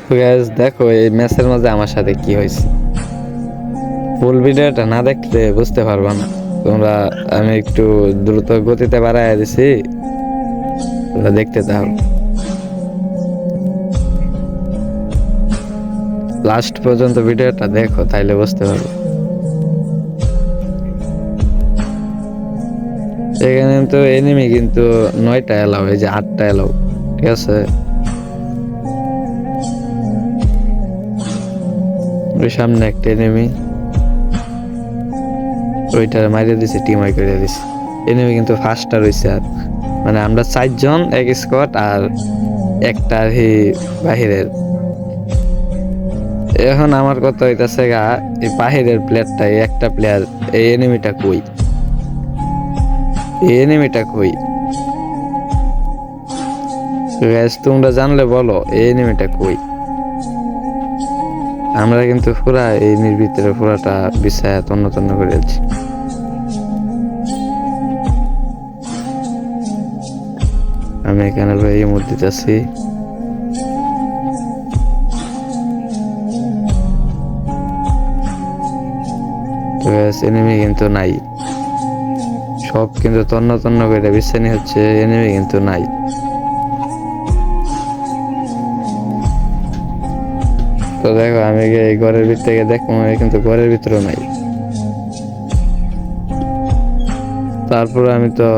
তো গাইস দেখো এই ম্যাচের মাঝে আমার সাথে কি হয়েছে। ফুল ভিডিওটা না দেখলে বুঝতে পারবা না তোমরা। আমি একটু দ্রুত গতিতে বাড়ায় দিছি, তোমরা দেখতে থাকো লাস্ট পর্যন্ত। ভিডিওটা দেখো তাইলে বুঝতে পারবে। এখানে তো এনিমি কিন্তু 9টা এলাও, এই যে 8টা এলাও, ঠিক আছে। ওই সামনে একটা এনিমি, ওইটা মারিয়ে দিছে, টিম আই করে দিছে। এনিমি কিন্তু ফার্স্টটা রয়েছে, আর মানে আমরা 4জন এক স্কোয়াড আর একটা বাহিরের। এখন আমার কথা হইতাছে গা, এই বাহিরের প্লেয়ারটা, এই একটা প্লেয়ার, এই এনিমিটা কই, এই এনিমিটা কই? গাইস তোমরা জানলে বলো এই এনিমিটা কই। আমরা কিন্তু পুরা এই ভিতরে পুরাটা বিছায়া তন্ন তন্ন করে আছি। আমি এখানে এই মধ্যে আছি। তো গাইস এনিমি কিন্তু নাই, সব কিন্তু তন্ন তন্ন করে বিছানি হচ্ছে, এনিমি কিন্তু নাই। তো দেখো আমি এই ঘরের ভিতর থেকে দেখো, কিন্তু ঘরের ভিতরেও নাই। তারপর আমি তো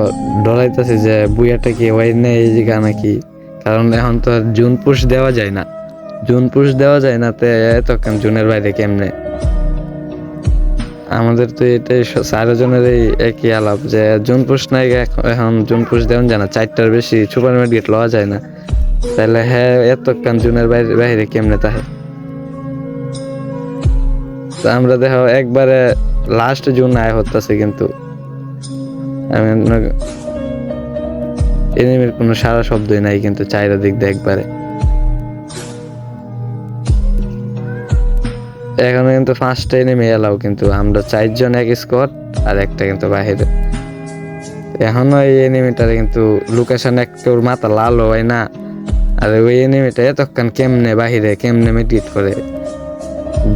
ডরাইতেছি যে বুয়াটা কি হয় না এই জায়গা নাকি, কারণ এখন তো আর জুন পুশ দেওয়া যায় না। জুন পুশ দেওয়া যায় না, তে এতক্ষণ জুনের বাইরে কেমনে? আমাদের তো এটাই 4জনের এই একই আলাপ যে জুন পুশ নাই, এখন জুন পুশ দেওয়া যায় না, 4টার বেশি সুপার মার্কেট লওয়া যায় না। তাহলে হ্যাঁ এতক্ষণ জুনের বাইরে বাইরে কেমনে তাহে? তো আমরা দেখো একবারে লাস্ট জুন আয় হতেছে, কিন্তু আমি এনিমির কোনো সারা শব্দই নাই কিন্তু চারিদিক দিয়ে একবারে। এখানে কিন্তু 5টা এনিমি এলাও, কিন্তু আমরা 4জন এক স্কোয়াড আর একটা কিন্তু বাহিরে। এখনো এই এনিমিটার কিন্তু লোকেশন একটু মাথা লাল হয় না। আর ওই এনিমিটা এতক্ষণ কেমনে বাহিরে কেমনে মিটিট করে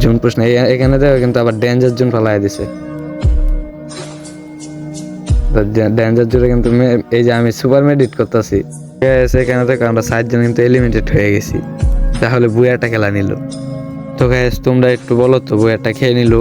জুন পুষ না। এখানে দেখো কিন্তু আবার ডেঞ্জার জুন ফেলাই দিছে। ডেঞ্জার জুড়ে কিন্তু এই যে আমি সুপার মেডিট করতেছি, এখানে থেকে আমরা 7জন কিন্তু এলিমিনেটেড হয়ে গেছি। তাহলে বুয়াটা খেলা নিল। তো গাইস তোমরা একটু বলো তো বুয়াটা খেয়ে নিল